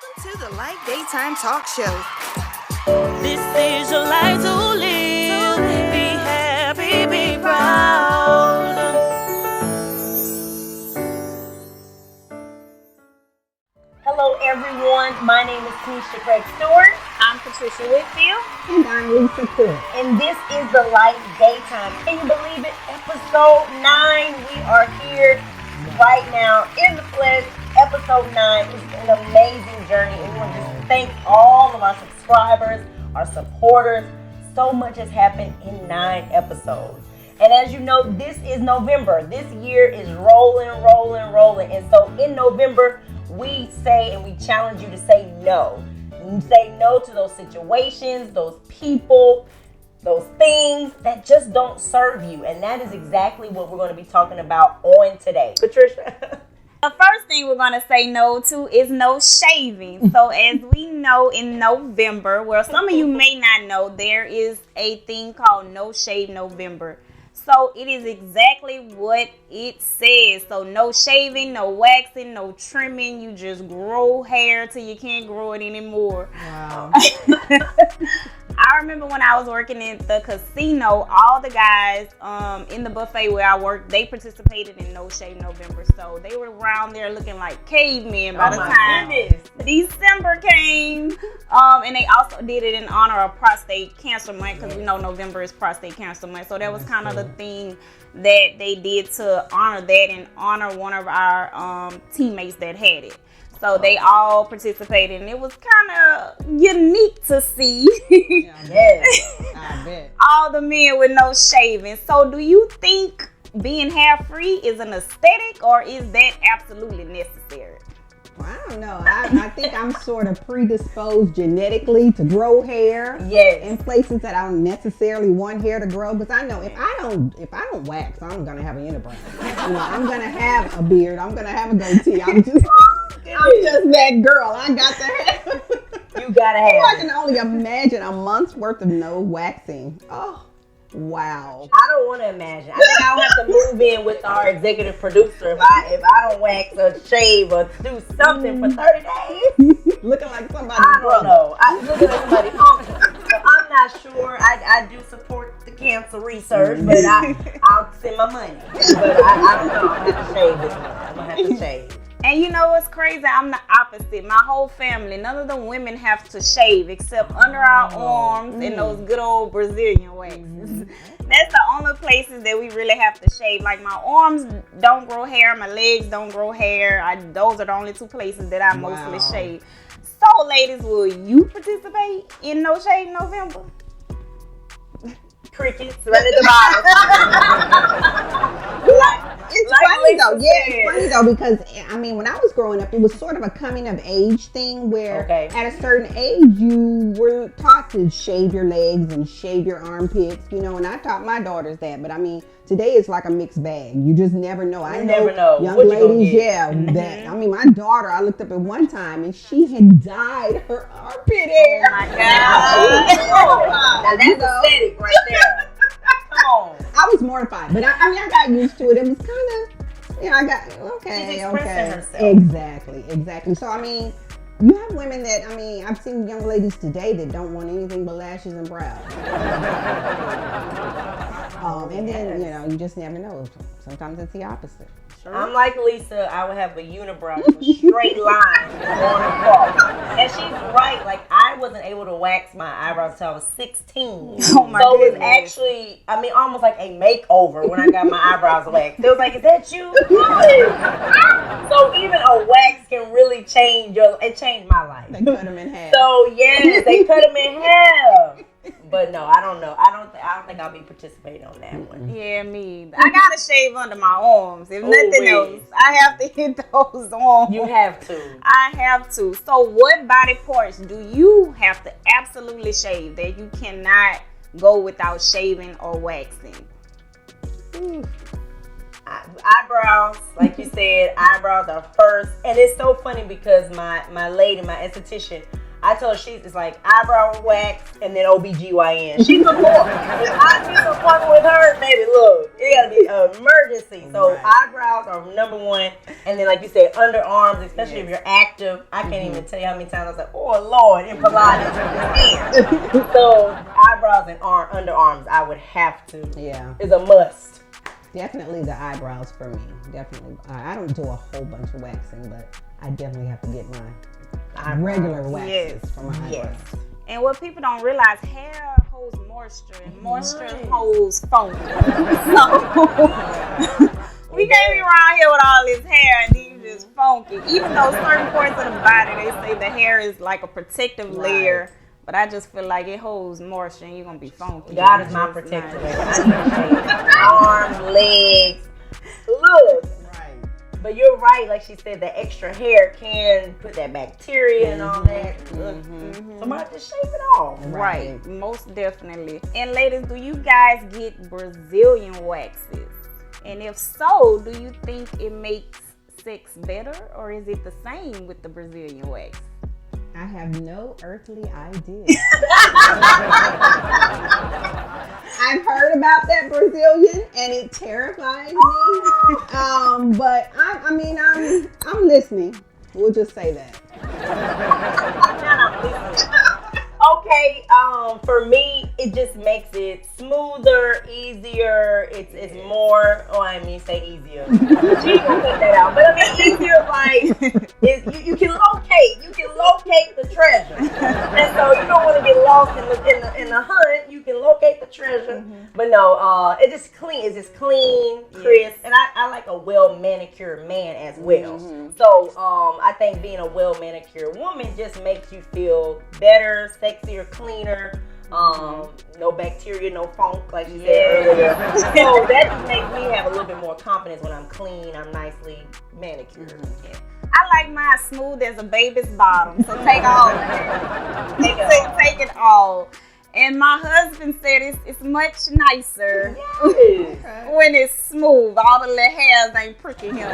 Welcome to the Life Daytime Talk Show. This is your life to live. Be happy, be proud. Hello everyone, my name is Keisha Craig Stewart. I'm Patricia Whitfield. And I'm Lisa Cook. And this is the Life Daytime. Can you believe it? Episode 9. We are here right now in the flesh. Episode 9 is an amazing journey. And we want to just thank all of our subscribers, our supporters. So much has happened in 9 episodes. And as you know, this is November. This year is rolling. And so in November, we say and we challenge you to say no. Say no to those situations, those people, those things that just don't serve you. And that is exactly what we're going to be talking about on today. Patricia? The first thing we're going to say no to is no shaving. So as we know in November, well, some of you may not know, there is a thing called No Shave November. So it is exactly what it says. So no shaving, no waxing, no trimming. You just grow hair till you can't grow it anymore. Wow. I remember when I was working in the casino, all the guys in the buffet where I worked, they participated in No Shave November. So they were around there looking like cavemen by the time December came. And they also did it in honor of prostate cancer month, because we know November is prostate cancer month. So that was kind of the thing that they did to honor that and honor one of our teammates that had it. So they all participated, and it was kind of unique to see. Yes, I bet. All the men with no shaving. So do you think being hair free is an aesthetic, or is that absolutely necessary? Well, I don't know. I think I'm sort of predisposed genetically to grow hair. Yes. In places that I don't necessarily want hair to grow, because I know if I don't wax, I'm gonna have a unibrow. I'm gonna have a beard. I'm gonna have a goatee. I'm just that girl. I got to have. You gotta have. I can only imagine a month's worth of no waxing. Oh, wow. I don't want to imagine. I think I'll have to move in with our executive producer if I don't wax or shave or do something for 30 days. Looking like somebody's I don't brother. know. I'm looking like somebody's uncle. So I'm not sure. I do support the cancer research, but I'll send my money. But I don't know. I'm gonna have to shave this month. I'm gonna have to shave. And you know what's crazy? I'm the opposite. My whole family, none of the women have to shave except under our arms and those good old Brazilian waxes. That's the only places that we really have to shave. Like my arms don't grow hair, my legs don't grow hair. Those are the only 2 places that I mostly shave. So ladies, will you participate in No Shave November? Crickets right at the bottom. It's funny though. Yeah, it's funny though, because I mean, when I was growing up, it was sort of a coming of age thing where at a certain age you were taught to shave your legs and shave your armpits, and I taught my daughters that. But I mean, today it's like a mixed bag. You just never know. I never know. Young ladies, that. I mean, my daughter, I looked up at one time and she had dyed her armpit hair. Oh my God. Now that's aesthetic right there. Come on. I was mortified, but I got used to it. It was kind of, I got, She's expressing herself. Exactly. So, I mean, you have women that, I've seen young ladies today that don't want anything but lashes and brows. And then, you just never know. Sometimes it's the opposite. I'm like Lisa. I would have a unibrow with straight lines going across. And she's right. Like, I wasn't able to wax my eyebrows until I was 16. Oh my so goodness. It was actually, almost like a makeover when I got my eyebrows waxed. They was like, is that you? So even a wax can really change it changed my life. They cut them in half. So yes, they cut them in half. But no, I don't know. I don't think I'll be participating on that one. Yeah, me. I gotta shave under my arms. If nothing else, I have to hit those arms. You have to. I have to. So what body parts do you have to absolutely shave that you cannot go without shaving or waxing? Eyebrows, like you said, eyebrows are first. And it's so funny because my lady, my esthetician, I told her it's like eyebrow wax and then OBGYN. She's a boy. If I miss an appointment with her, baby, look, it gotta be an emergency. So eyebrows are number one. And then like you said, underarms, especially if you're active. I can't even tell you how many times I was like, oh Lord, in Pilates. So eyebrows and underarms, I would have to. Yeah. Is a must. Definitely the eyebrows for me. Definitely. I don't do a whole bunch of waxing, but I definitely have to get my regular waxes for my eyebrows. And what people don't realize, hair holds moisture, and moisture holds funk. So we can't be around here with all this hair and then you just funky. Even though certain parts of the body, they say the hair is like a protective layer. But I just feel like it holds moisture and you're going to be funky. God is my protector. Arms, legs. Look. Right. But you're right. Like she said, the extra hair can put that bacteria and all that. Somebody just shave it off. Right. Most definitely. And ladies, do you guys get Brazilian waxes? And if so, do you think it makes sex better or is it the same with the Brazilian wax? I have no earthly idea. I've heard about that Brazilian and it terrifies me. But I'm listening. We'll just say that. Okay, for me, it just makes it smoother, easier. It's more. Oh, I mean, say easier. She gonna cut that out, but I mean easier. Like you can locate the treasure, and so you don't want to get lost in the hunt. You can locate the treasure, but no, it's just clean. It's just clean, crisp, and I like a well manicured man as well. So I think being a well manicured woman just makes you feel better, sexier, cleaner. No bacteria, no funk, like you said earlier. So that just makes me have a little bit more confidence when I'm clean, I'm nicely manicured. I like mine smooth as a baby's bottom, so take all of it. Take it all. And my husband said it's much nicer when it's smooth. All the little hairs ain't pricking him.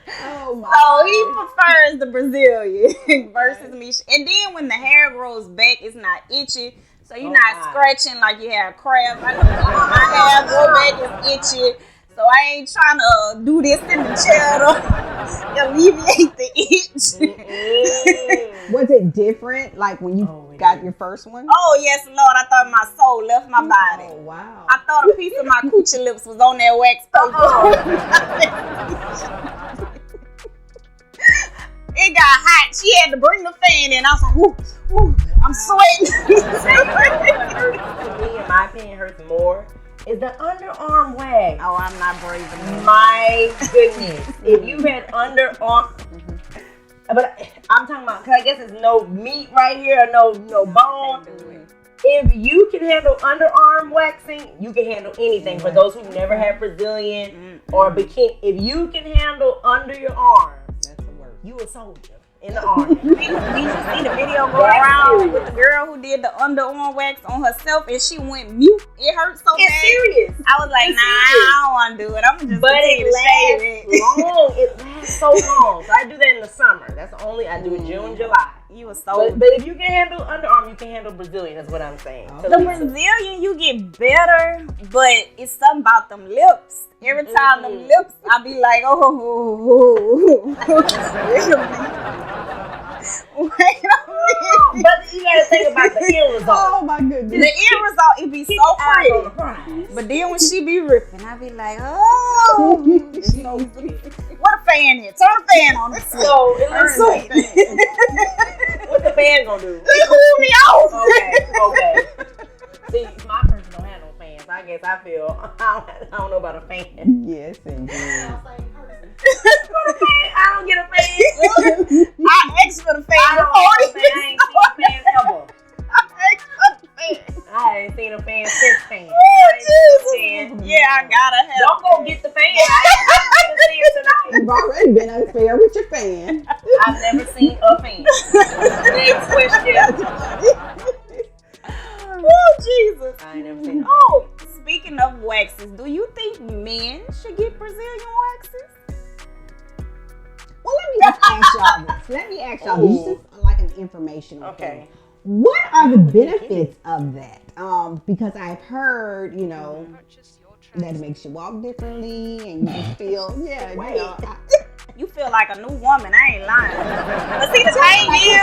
So he prefers the Brazilian versus me. And then when the hair grows back, it's not itchy. So you're not scratching like you have crabs. I know my hair grow back is itchy. So I ain't trying to do this in the chair to alleviate the itch. Was it different like when you got your first one? Oh, yes, Lord. I thought my soul left my body. Oh, wow. I thought a piece of my coochie lips was on that wax paper. It got hot. She had to bring the fan in. I was like, ooh, I'm sweating. To me, in my opinion, hurts more is the underarm wax. Oh, I'm not brave enough. My goodness. If you had underarm, but I'm talking about, because I guess there's no meat right here, no bone. If you can handle underarm waxing, you can handle anything. For those who never had Brazilian or bikini, if you can handle under your arm, you a soldier in the army. Did you see the video go around with the girl who did the underarm wax on herself and she went mute? It hurt so bad. It's serious. I was like, I don't want to do it. I'm just continue to shave it. Long. It lasts so long. So I do that in the summer. That's the only I do it June, July. You a soldier. But if you can handle underarm, you can handle Brazilian. That's what I'm saying. The Brazilian, you get better, but it's something about them lips. Every time them lips, I be like, wait a minute. But you gotta think about the end result. Oh my goodness. The end result, it be so pretty. But then when she be ripping, I be like, oh. It's so pretty. What a fan is. Turn the fan on. So it looks sweet. What the fan gonna do? It cool me off. Okay. See, my person don't have no fans. I guess I don't know about a fan. Yes, indeed. I don't get a fan. I asked for the fan. I ain't seen a fan ever. I ain't seen a fan since fan. Oh, Jesus. Yeah, I gotta have. Don't go get the fan. I ain't see it tonight. You've already been unfair with your fan. I've never seen a fan. Next question. Oh, Jesus. I ain't never seen a fan. Oh, speaking of waxes, do you think men should get Brazilian waxes? Well, let me just ask y'all this. Let me ask y'all this. This is like an informational thing. What are the benefits of that? Because I've heard, you know, that it makes you walk differently and you just feel, you feel like a new woman. I ain't lying. But see, the thing is,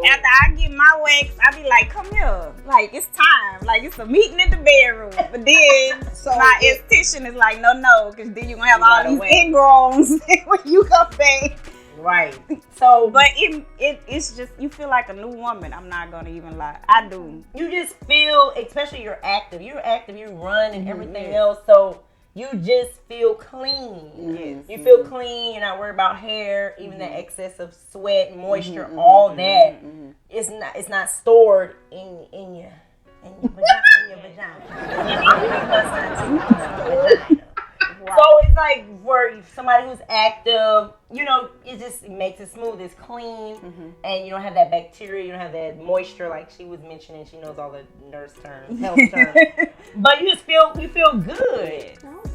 after I get my wax, I be like, come here. Like, it's time. Like, it's a meeting in the bedroom. But then my esthetician is like, no, because then you're going to have all these ingrowns when you come back. Right. So, but it's just, you feel like a new woman. I'm not going to even lie. I do. You just feel, especially you're active, you run and everything else. So, you just feel clean. Yes. You feel clean. You're not worried about hair, even that excess of sweat, moisture, all that. It's not stored in your vagina. So it's like for somebody who's active, you know, it makes it smooth. It's clean, and you don't have that bacteria. You don't have that moisture, like she was mentioning. She knows all the nurse terms, health terms. But you feel good.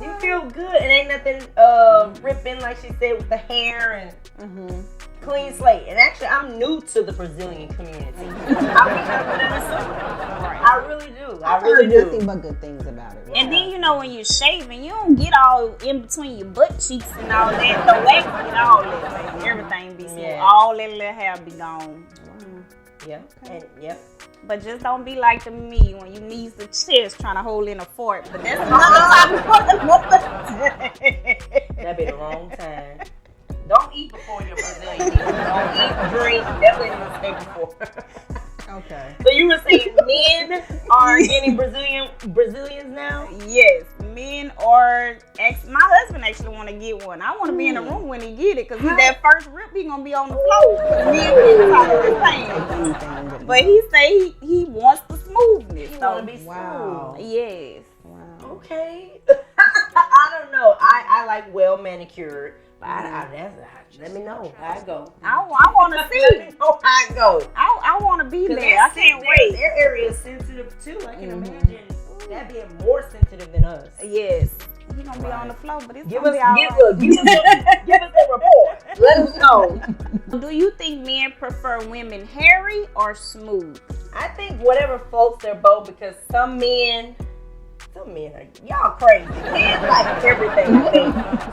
You feel good, and ain't nothing ripping, like she said, with the hair and clean slate. And actually, I'm new to the Brazilian community. I wish I would have. I really do. I've heard nothing but good things about it. And then, you know, when you're shaving, you don't get all in between your butt cheeks and all that. The wax get all that. Like, everything be smooth. All that little hair be gone. But just don't be like to me when you knees the chest trying to hold in a fort. But that's another topic. That'd be the wrong time. Don't eat before you're Brazilian. Don't eat, drink. Definitely didn't stay before. Okay. So you were saying men are getting Brazilians now? Yes, men or my husband actually want to get one. I want to be in the room when he get it because that first rip he gonna be on the floor. But he say he wants the smoothness. He want to be smooth. Yes. Wow. Okay. I don't know. I like well manicured. Let me know how I go. I want to see. Let me know how I go. I want to be there. I can't wait. Their area is sensitive too. I can imagine that being more sensitive than us. Yes. He's going to be on the floor, but it's give going us, to be all right. give us a report. Let us know. Do you think men prefer women hairy or smooth? I think whatever floats their boat, because some men are, y'all crazy. Men like everything.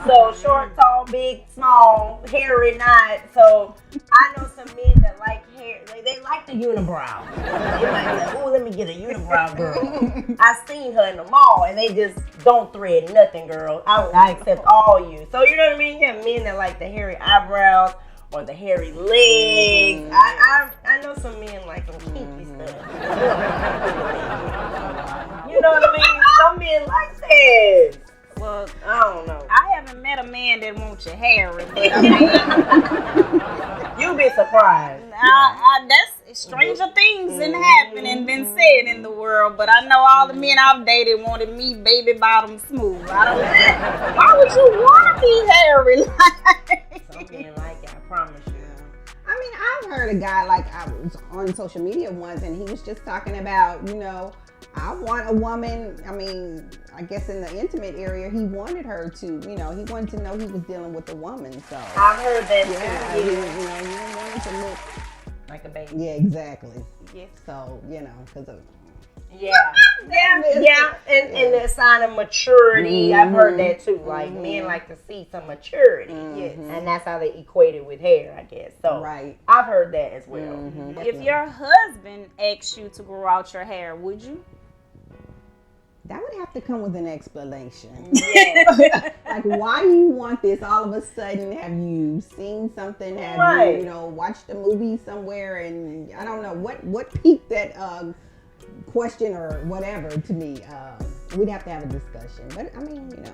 So short, tall, big, small, hairy, not. So I know some men that like hair. They like the unibrow. They might be like, oh, let me get a unibrow girl. I seen her in the mall, and they just don't thread nothing, girl. I accept all you. So you know what I mean? You have men that like the hairy eyebrows or the hairy legs. I know some men like some kinky stuff. You know what I mean? Some men like that. Well, I don't know. I haven't met a man that wants your hair, but you'll be surprised. That's stranger things than happen and been said in the world. But I know all the men I've dated wanted me baby bottom smooth. I don't know. Why would you want to be hairy? Some men like it, I promise you. I mean, I've heard a guy, like, I was on social media once, and he was just talking about, you know, I want a woman, I mean, I guess in the intimate area, he wanted her to, you know, he wanted to know he was dealing with a woman, so. I've heard that too. Yeah, you know, he didn't want it to look like a baby. Yeah, exactly. Yes. So, you know, because of. Yeah. And the sign of maturity. I've heard that too. Like, men like to see some maturity. Yes. And that's how they equate it with hair, I guess. So, right. I've heard that as well. If your husband asked you to grow out your hair, would you? That would have to come with an explanation. Yeah. Like, why do you want this all of a sudden? Have you seen something? Have you, you know, watched a movie somewhere? And I don't know what piqued that question or whatever to me. We'd have to have a discussion. But I mean, you know.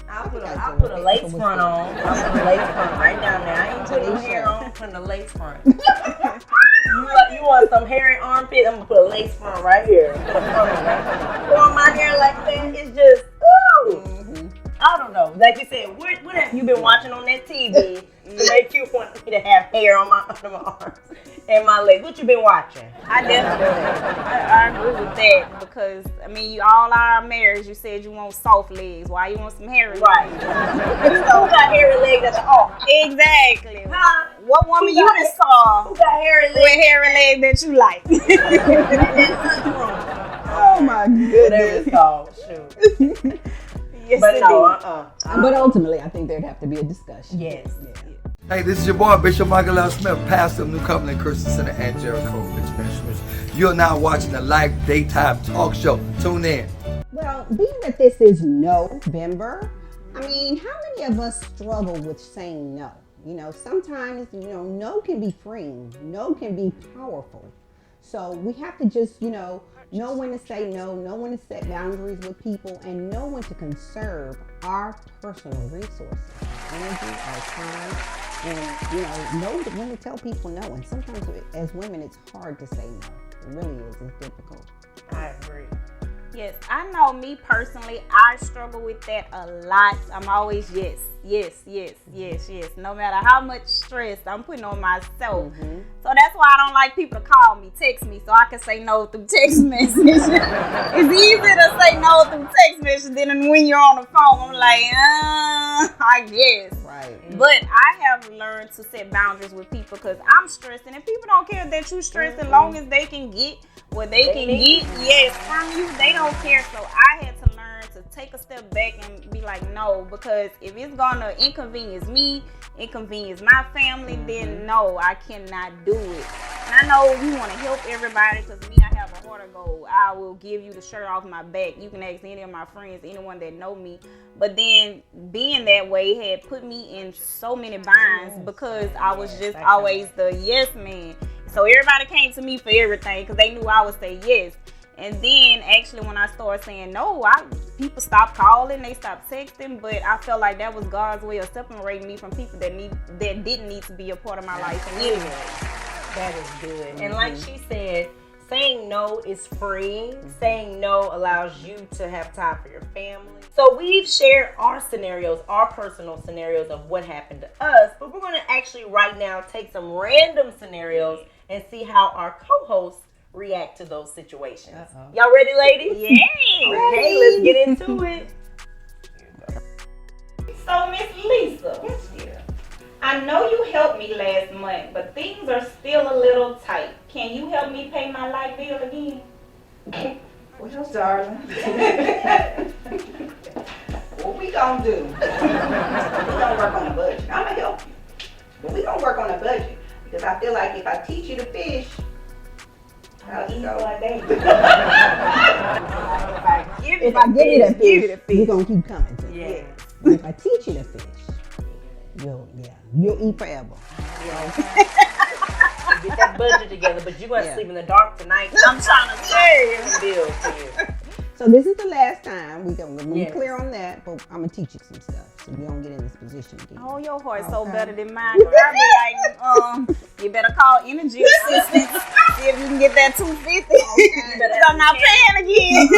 I'll put a lace front on. I'll put a lace front right down there. I ain't putting hair on, I'm putting a lace front. You want some hairy armpit? I'm gonna put a lace front right here. Put a front right here. On my hair like that, it's just ooh. I don't know. Like you said, what have you been watching on that TV to make you want me to have hair on under my arms? and my legs. What you been watching? I agree with that because I mean you all our marriage. You said you want soft legs. Why you want some hairy right. legs? Who got hairy legs at the office? Exactly. Huh? What woman you just saw who got hairy legs? with hairy legs that you like? Oh my Whatever goodness. it's called. Shoot. Yes, But no, But ultimately, I think there'd have to be a discussion. Yes. Hey, this is your boy, Bishop Michael L. Smith, pastor of New Covenant Christian Center and Jericho Ministries. You're now watching the Life Daytime Talk Show. Tune in. Well, being that this is November, I mean, how many of us struggle with saying no? You know, sometimes, no can be freeing. No can be powerful. So we have to just, know when to say no, know when to set boundaries with people, and know when to conserve our personal resources, energy, our time, and, know when to tell people no. And sometimes as women, it's hard to say no. It really is. It's difficult. I agree. Yes, I know me personally, I struggle with that a lot. I'm always yes. No matter how much stress I'm putting on myself. Mm-hmm. So that's why I don't like people to call me, text me, so I can say no through text message. It's easier to say no through text message than when you're on the phone. I'm like, I guess. Right. But I have learned to set boundaries with people because I'm stressed, and if people don't care that you're stressed, as long as they can get what they can get, yes, from you, they don't care. So I had to learn to take a step back and be like, no, because if it's gonna inconvenience me, inconvenience my family, then no, I cannot do it. And I know you want to help everybody because me, I have a heart of gold. I will give you the shirt off my back. You can ask any of my friends, anyone that know me. But then being that way had put me in so many binds because I was just always the yes man. So everybody came to me for everything because they knew I would say yes. And then actually when I started saying no, people stopped calling, they stopped texting, but I felt like that was God's way of separating me from people that didn't need to be a part of my life anyway. That is good. Mm-hmm. And like she said, saying no is freeing. Mm-hmm. Saying no allows you to have time for your family. So we've shared our scenarios, our personal scenarios of what happened to us, but we're going to actually right now take some random scenarios and see how our co-hosts react to those situations. Uh-oh. Y'all ready, ladies? Yeah. Okay, let's get into it. So, Miss Lisa. Yes, dear. I know you helped me last month, but things are still a little tight. Can you help me pay my light bill again? Well, darling. What we gonna do? We gonna work on a budget. I'm gonna help you, but we gonna work on a budget because I feel like if I teach you to fish, I'll eat all day. If I give you the fish, you're gonna keep coming to me. Yeah. But if I teach you to fish, you'll eat forever. Get that budget together, but you're gonna sleep in the dark tonight. I'm trying to tell you. Bills for you. So this is the last time we're gonna be clear on that, but I'm gonna teach you some stuff so you don't get in this position again. Oh, your heart's so better than mine. I'll be like, you better call energy assistance. See if you can get that $250. Because I'm not paying again.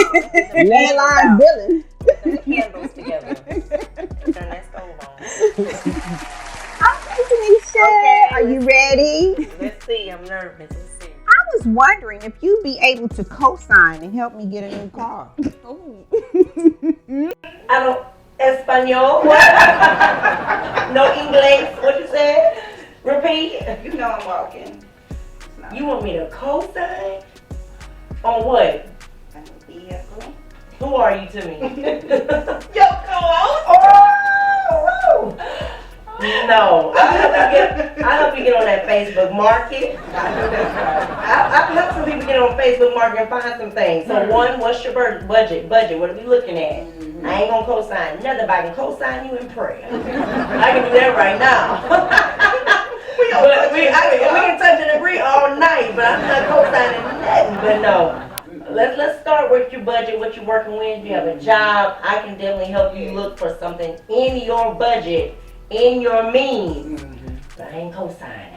Landline billing. Put the candles together. Turn that stove on. Okay, Tanisha, are you ready? Let's see. I'm nervous. Let's see. I was wondering if you'd be able to co-sign and help me get a new car. I don't Espanol. What? No English. What you said? Repeat. You know I'm walking. You want me to co-sign? On what? Vehicle. Who are you to me? Your co-host. Oh! No. I'll help you get on that Facebook market. I'll help some people get on Facebook market and find some things. So one, what's your budget? What are we looking at? Mm-hmm. I ain't gonna co-sign nothing, but I can co-sign you in prayer. I can do that right now. we can touch and agree all night, but I'm not co-signing nothing. But no. Let's start with your budget, what you're working with. If you have a job, I can definitely help you look for something in your budget, in your means. Mm-hmm. But I ain't co-signing.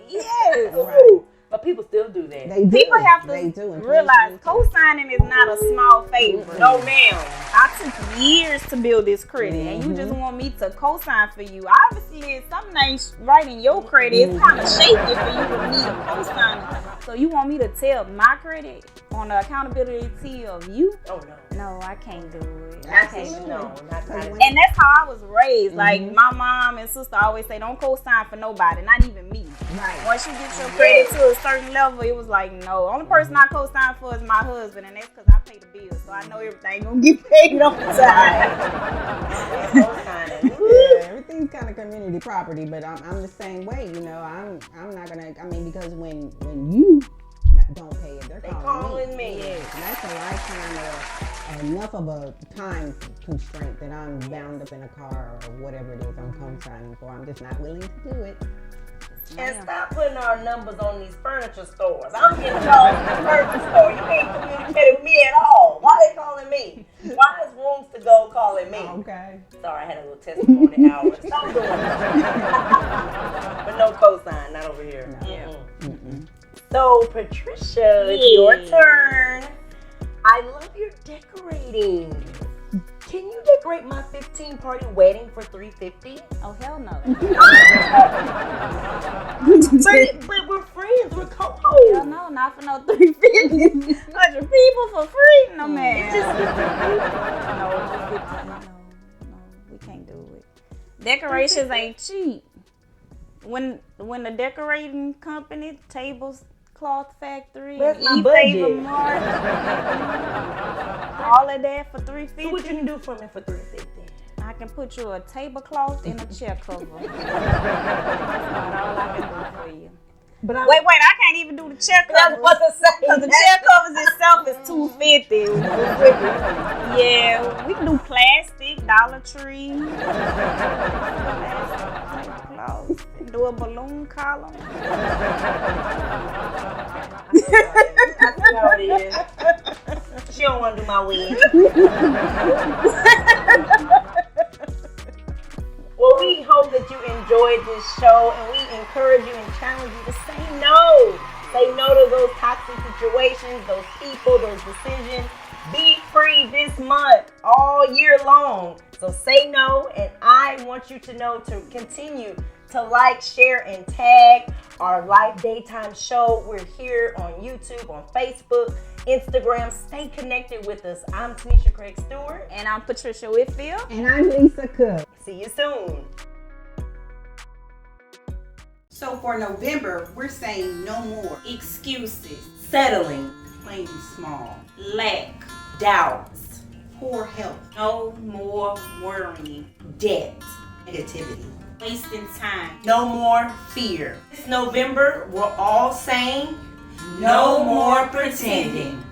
Yes. Right. But people still do that. They do. People have to They do. realize co-signing is not a small favor. No, ma'am. I took years to build this credit, and you just want me to co-sign for you. Obviously, if something ain't right in your credit, it's kind of shaky for you to need a co-signer. So you want me to tell my credit on the accountability of you? Oh, no. No, I can't do it. Absolutely no. Not And that's how I was raised. Like, my mom and sister always say, don't co-sign for nobody, not even me. Right. Once you get your credit to a certain level, it was like, no. Only person I co-sign for is my husband, and that's because I pay the bills. So I know everything gonna get paid on time. Yeah, everything's kind of community property, but I'm the same way. You know, I'm not gonna. I mean, because when you don't pay it, they're calling me. Yes, and that's a lifetime or enough of a time constraint that I'm bound up in a car or whatever it is I'm co-signing for. I'm just not willing to do it. And stop putting our numbers on these furniture stores. I'm getting called from the furniture store. You ain't communicating with me at all. Why they calling me? Why is Rooms to Go calling me? Okay. Sorry, I had a little testimony hour. Stop doing it. But no cosign, not over here. No. Yeah. So, Patricia, it's your turn. I love your decorating. Can you decorate my 15-party wedding for $350? Oh, hell no. but we're friends. We're co-hosts. Hell no, not for no $350. 100 people for free? No, man. It's just No, we can't do it. Decorations ain't cheap. When the decorating company, Tables Cloth Factory, That's my E-Favor budget. Mart, all of that for $350. So what you can do for me for $350? I can put you a tablecloth and a chair cover. That's not all I can do for you. But Wait, I can't even do the chair I was covers. about to say. Because the chair covers itself is $250. Yeah, we can do plastic, Dollar Tree. Tablecloths. Do a balloon column. I see how it is. She don't want to do my wig. Well, we hope that you enjoyed this show, and we encourage you and challenge you to say no. Say no to those toxic situations, those people, those decisions. Be free this month, all year long. So say no, and I want you to know to continue to like, share, and tag our Life Daytime show. We're here on YouTube, on Facebook, Instagram. Stay connected with us. I'm Tanisha Craig Stewart. And I'm Patricia Whitfield. And I'm Lisa Cook. See you soon. So for November, we're saying no more Excuses, Settling, playing small, lack, doubts, poor health, no more worrying, debt, negativity. wasting time. no more fear. This November, we're all saying no more pretending.